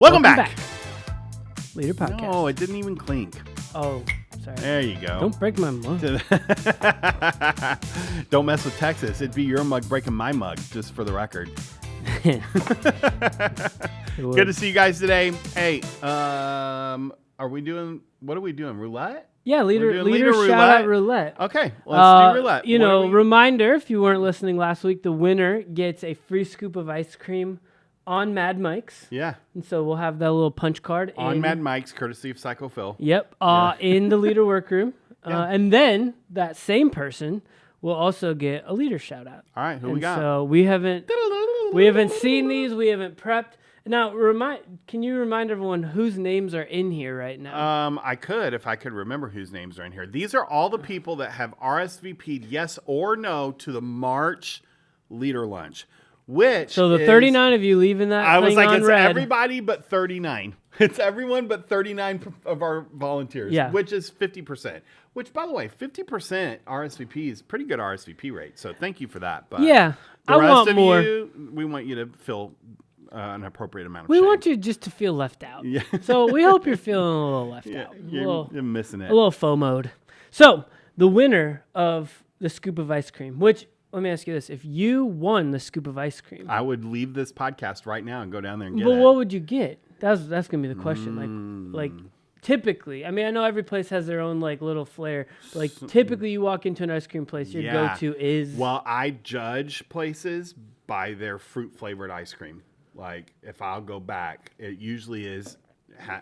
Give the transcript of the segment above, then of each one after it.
Welcome back. Leader Podcast. No, it didn't even clink. Oh, sorry. There you go. Don't break my mug. Don't mess with Texas. It'd be your mug breaking my mug, just for the record. Good to see you guys today. Hey, what are we doing? Roulette? Yeah, leader roulette? shout out roulette. Okay, let's do roulette. Reminder, if you weren't listening last week, the winner gets a free scoop of ice cream on Mad Mike's. Yeah. And so we'll have that little punch card. On Mad Mike's, courtesy of Psycho Phil. Yep. In the leader workroom. Yeah. And then that same person will also get a leader shout out. All right, who we got? So we haven't seen these. We haven't prepped. Now, can you remind everyone whose names are in here right now? I could, if I could remember whose names are in here. These are all the people that have RSVP'd yes or no to the March leader lunch. So the 39 of you leaving that I was like, it's red. everybody but 39. It's everyone but 39 of our volunteers, which is 50%. Which, by the way, 50% RSVP is pretty good RSVP rate. So thank you for that. But yeah, the I rest want of more. We want you to fill an appropriate amount of We shame. want you just to feel left out. Yeah. So we hope you're feeling a little left out. You're missing it. A little FOMO'd. So the winner of the scoop of ice cream, which... Let me ask you this. If you won the scoop of ice cream... I would leave this podcast right now and go down there and get it. But what would you get? That's going to be the question. Like typically, I mean, I know every place has their own like little flair. But, like typically you walk into an ice cream place, your go-to is... Well, I judge places by their fruit-flavored ice cream. Like if I'll go back, it usually is...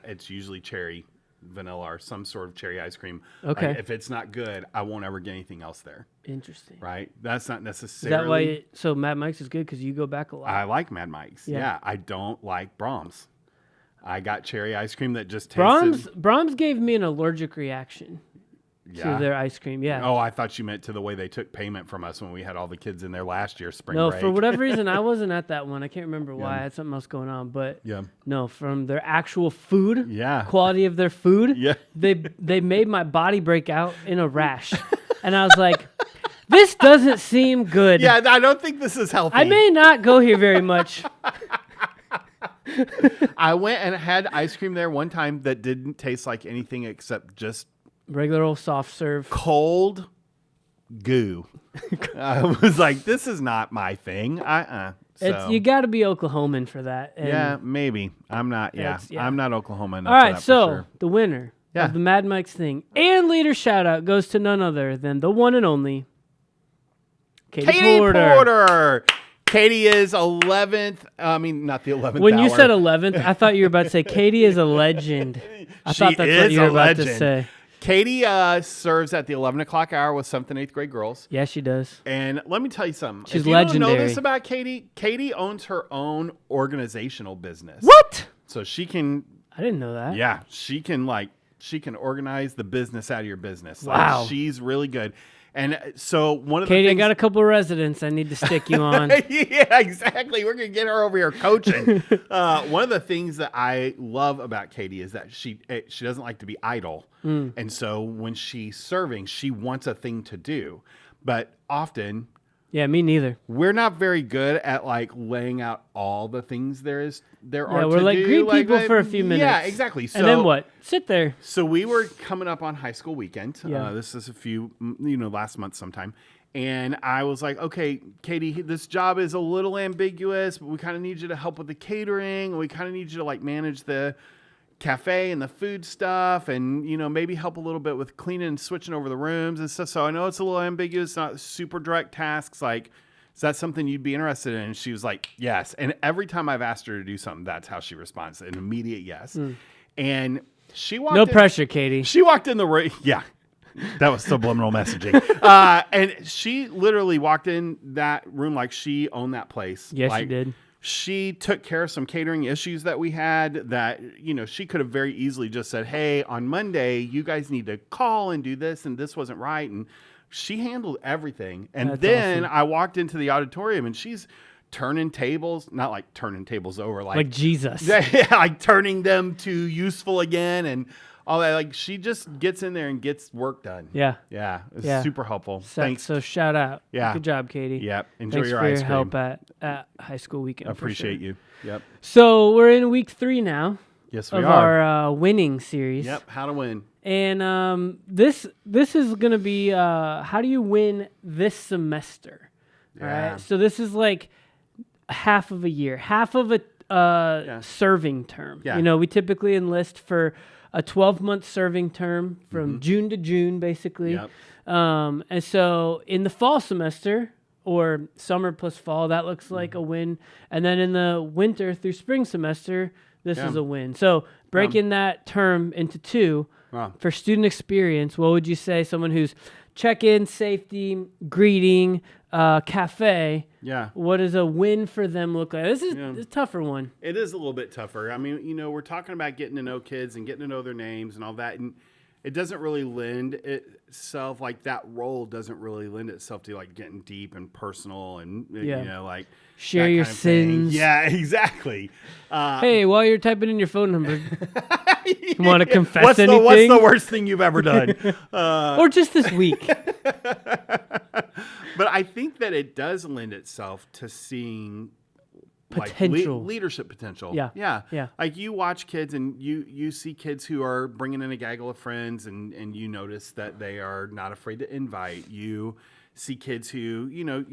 It's usually cherry, vanilla, or some sort of cherry ice cream. Okay. Like, if it's not good, I won't ever get anything else there. Interesting. Right? That's not necessarily... Is that why... So Mad Mike's is good because you go back a lot. I like Mad Mike's. Yeah. I don't like Brahms. I got cherry ice cream that just tasted... Brahms gave me an allergic reaction to their ice cream. Yeah. Oh, I thought you meant to the way they took payment from us when we had all the kids in there last year, spring break. No, for whatever reason, I wasn't at that one. I can't remember why. I had something else going on. But no, from their actual food, quality of their food, they made my body break out in a rash. And I was like, this doesn't seem good. Yeah, I don't think this is healthy. I may not go here very much. I went and had ice cream there one time that didn't taste like anything except just regular old soft serve. Cold goo. I was like, this is not my thing. So. You got to be Oklahoman for that. And maybe. I'm not. I'm not Oklahoma enough. All right, for that, so for sure. The winner of the Mad Mike's thing and leader shout out goes to none other than the one and only Katie Porter. Katie is 11th. I mean, not the 11th. When you said 11th, I thought you were about to say Katie is a legend. I thought that's what you were about to say. Katie serves at the 11 o'clock hour with 7th and 8th grade girls. Yeah, she does. And let me tell you something. She's if you legendary. don't know this about Katie, Katie owns her own organizational business. What? So she can... I didn't know that. Yeah, she can organize the business out of your business. Wow. Like, she's really good. And so one of Katie, the things... I got a couple of residents I need to stick you on. Yeah, exactly. We're going to get her over here coaching. One of the things that I love about Katie is that she doesn't like to be idle. And so when she's serving, she wants a thing to do. But often... Yeah, me neither. We're not very good at like laying out all the things there are to do. Yeah, we're like, greet people for a few minutes. Yeah, exactly. So, and then what? Sit there. So we were coming up on high school weekend. This is last month sometime. And I was like, okay, Katie, this job is a little ambiguous, but we kind of need you to help with the catering. We kind of need you to like manage the cafe and the food stuff and, maybe help a little bit with cleaning and switching over the rooms and stuff. So I know it's a little ambiguous, not super direct tasks. Like, is that something you'd be interested in? And she was like, yes. And every time I've asked her to do something, that's how she responds, an immediate yes. And she walked No pressure, Katie. She walked in the room. Yeah. That was subliminal messaging. And she literally walked in that room like she owned that place. Yes, like, she did. She took care of some catering issues that we had that, she could have very easily just said, hey, on Monday, you guys need to call and do this, and this wasn't right. And she handled everything. And then awesome. I walked into the auditorium, and she's turning tables, not like turning tables over. Like Jesus. Yeah, like turning them to useful again and all that. Like she just gets in there and gets work done. Yeah. Yeah. It's super helpful. Thanks. So shout out. Yeah. Good job, Katie. Yep. Enjoy Thanks your for ice your cream. help at high school weekend. Appreciate you. Yep. So we're in week 3 now. Yes, we of are. Our winning series. Yep. How to win. And this is going to be how do you win this semester? Yeah. All right. So this is like half of a year, half of a serving term. Yeah. You know, we typically enlist for a 12-month serving term from June to June, basically. Yep. And so in the fall semester, or summer plus fall, that looks like a win. And then in the winter through spring semester, this is a win. So breaking that term into 2, for student experience, what would you say someone who's check-in, safety, greeting, cafe, what does a win for them look like? This is a tougher one. It is a little bit tougher. I mean, you know, we're talking about getting to know kids and getting to know their names and all that. And it doesn't really lend itself, like that role doesn't really lend itself to like getting deep and personal and, you know, like share your sins. Yeah, exactly. Hey, while you're typing in your phone number, you want to confess anything? What's the worst thing you've ever done? Or just this week. But I think that it does lend itself to seeing potential, like leadership potential. Yeah. Like you watch kids and you see kids who are bringing in a gaggle of friends and you notice that they are not afraid to invite. You see kids who, you know,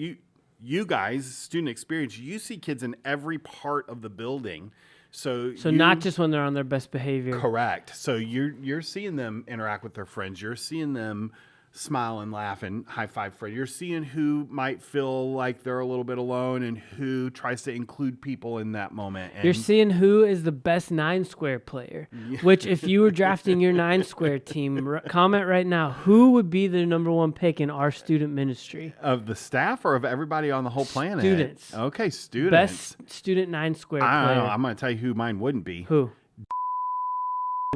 you guys, student experience, you see kids in every part of the building. So not just when they're on their best behavior. Correct. So you're seeing them interact with their friends. You're seeing them smile and laugh and high five Fred. You're seeing who might feel like they're a little bit alone and who tries to include people in that moment. And you're seeing who is the best 9-square player, which if you were drafting your 9-square team, comment right now, who would be the number 1 pick in our student ministry? Of the staff or of everybody on the whole planet? Students. Okay, students. Best student 9-square player. I don't know. I'm going to tell you who mine wouldn't be. Who?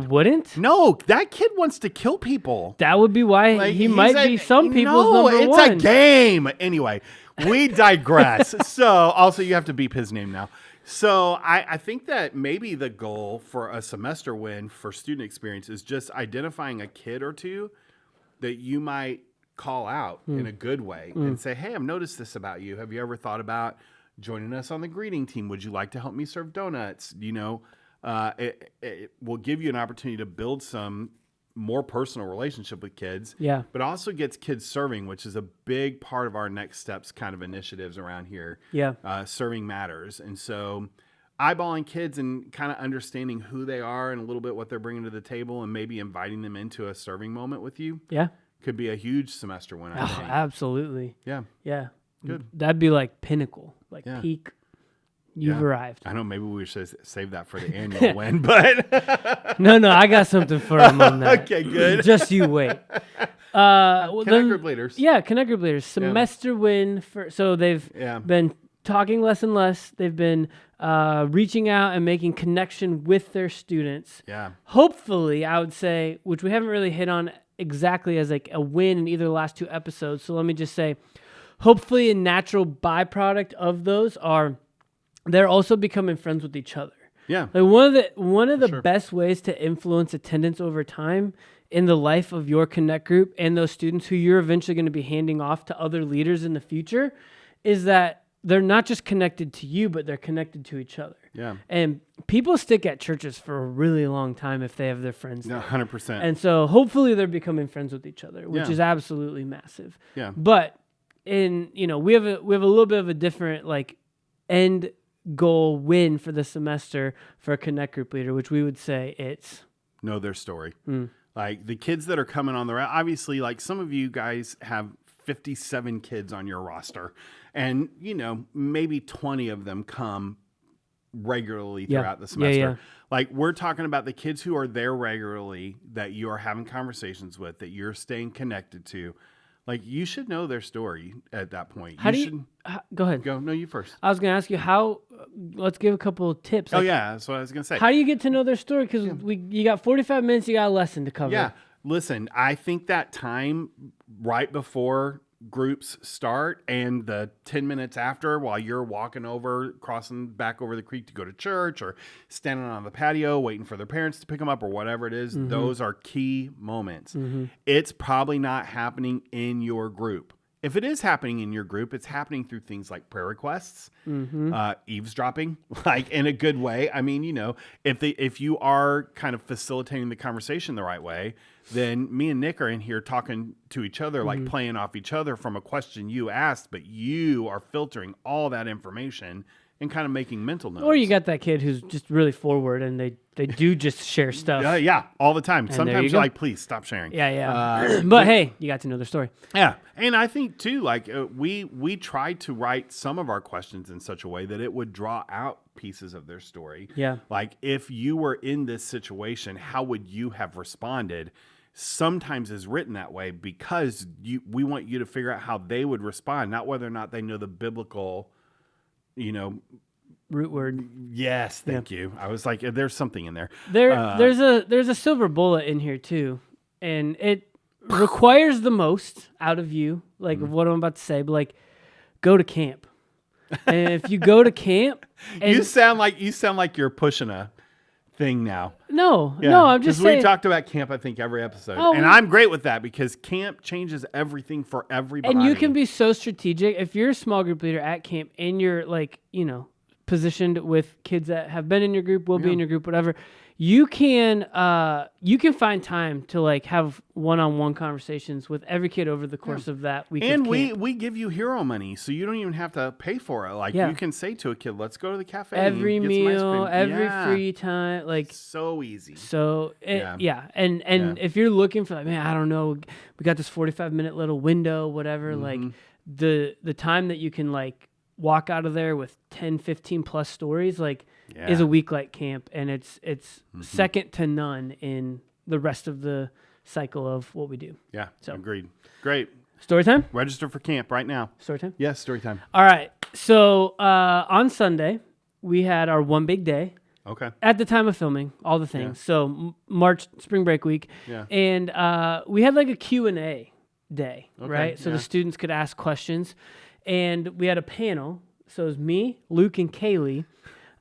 Wouldn't? No, that kid wants to kill people. That would be why he might be some people's number it's 1. It's a game. Anyway, we digress. So, also, you have to beep his name now. So, I think that maybe the goal for a semester win for student experience is just identifying a kid or two that you might call out in a good way and say, hey, I've noticed this about you. Have you ever thought about joining us on the greeting team? Would you like to help me serve donuts? You know, it will give you an opportunity to build some more personal relationship with kids. Yeah. But also gets kids serving, which is a big part of our next steps kind of initiatives around here. Yeah. Serving matters. And so eyeballing kids and kind of understanding who they are and a little bit what they're bringing to the table and maybe inviting them into a serving moment with you. Yeah. Could be a huge semester win, I think. Absolutely. Yeah. Yeah. Good. That'd be like pinnacle, like peak. You've arrived. I know maybe we should save that for the annual win, but no, I got something for him on that. Okay, good. Just you wait. Connect Group leaders. Yeah, Connect Group leaders. Semester win so they've been talking less and less. They've been reaching out and making connection with their students. Yeah. Hopefully, I would say, which we haven't really hit on exactly as like a win in either of the last 2 episodes. So let me just say, hopefully a natural byproduct of those are they're also becoming friends with each other. Yeah. Like one of the best ways to influence attendance over time in the life of your Connect group and those students who you're eventually going to be handing off to other leaders in the future is that they're not just connected to you, but they're connected to each other. Yeah. And people stick at churches for a really long time if they have their friends there. 100%. And so hopefully they're becoming friends with each other, which is absolutely massive. Yeah. But we have a little bit of a different like end goal win for the semester for a Connect group leader, which we would say it's know their story. Like the kids that are coming on the route, obviously, like some of you guys have 57 kids on your roster, and you know maybe 20 of them come regularly throughout the semester. Like we're talking about the kids who are there regularly that you are having conversations with, that you're staying connected to. Like you should know their story at that point. Go ahead. No, you first. I was going to ask you how. Let's give a couple of tips. Like, that's what I was going to say. How do you get to know their story? Because you got 45 minutes. You got a lesson to cover. Yeah. Listen, I think that time right before groups start and the 10 minutes after, while you're walking over, crossing back over the creek to go to church or standing on the patio waiting for their parents to pick them up or whatever it is, those are key moments. It's probably not happening in your group. If it is happening in your group, it's happening through things like prayer requests, eavesdropping, like in a good way. I mean, if you are kind of facilitating the conversation the right way, then me and Nick are in here talking to each other, like playing off each other from a question you asked, but you are filtering all that information and kind of making mental notes. Or you got that kid who's just really forward and they do just share stuff. Yeah, all the time. And sometimes you're like, please stop sharing. Yeah. But hey, you got to know their story. Yeah. And I think too, like we tried to write some of our questions in such a way that it would draw out pieces of their story. Yeah. Like if you were in this situation, how would you have responded? Sometimes is written that way because we want you to figure out how they would respond, not whether or not they know the biblical, root word. Yes, thank you. I was like, there's something in there. There's a silver bullet in here too, and it requires the most out of you, like of what I'm about to say. But like, go to camp, and if you go to camp, and you sound like you're pushing a thing now. No, I'm just saying. We talked about camp, I think, every episode. And I'm great with that because camp changes everything for everybody. And you can be so strategic. If you're a small group leader at camp and you're like, positioned with kids that have been in your group, will be in your group, whatever, you can find time to like have one-on-one conversations with every kid over the course of that week. And we give you hero money, so you don't even have to pay for it. Like you can say to a kid, "Let's go to the cafe." Every meal, every free time, like so easy. So and if you're looking for like, man, I don't know, we got this 45-minute little window, whatever. Like the time that you can like walk out of there with 10, 15 plus stories, like. Is a week like camp, and it's second to none in the rest of the cycle of what we do. Yeah, so agreed. Great. Storytime? Register for camp right now. Storytime? Yes, Storytime. All right. So on Sunday, we had our one big day. Okay. At the time of filming, all the things. Yeah. So March, spring break week. Yeah. And we had like a Q&A day, right? So the students could ask questions. And we had a panel. So it was me, Luke, and Kaylee.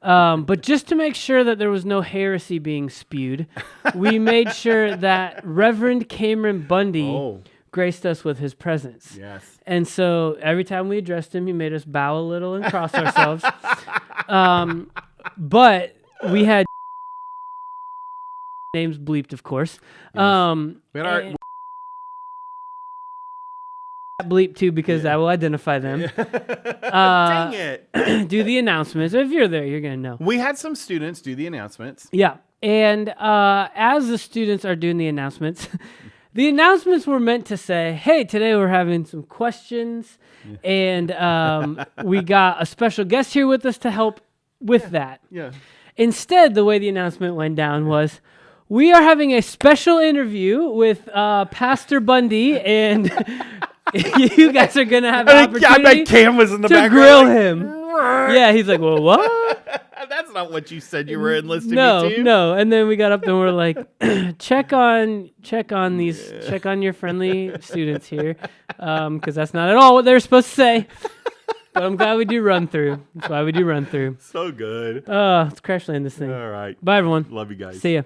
But just to make sure that there was no heresy being spewed, we made sure that Reverend Cameron Bundy graced us with his presence. Yes. And so every time we addressed him, he made us bow a little and cross ourselves. But we had names bleeped, of course. Yes. We had our bleep too because I will identify them. Dang it. Do the announcements. If you're there, you're going to know. We had some students do the announcements. Yeah. And as the students are doing the announcements, the announcements were meant to say, hey, today we're having some questions and we got a special guest here with us to help with that. Yeah. Instead, the way the announcement went down was, we are having a special interview with Pastor Bundy and... you guys are going to have an opportunity I bet Cam was in the background. Grill him. Yeah, he's like, well, what? That's not what you said you were enlisting me to. No. And then we got up and we're like, check on your friendly students here. Because that's not at all what they're supposed to say. But I'm glad we do run through. That's why we do run through. So good. Let's crash land this thing. All right. Bye, everyone. Love you guys. See ya.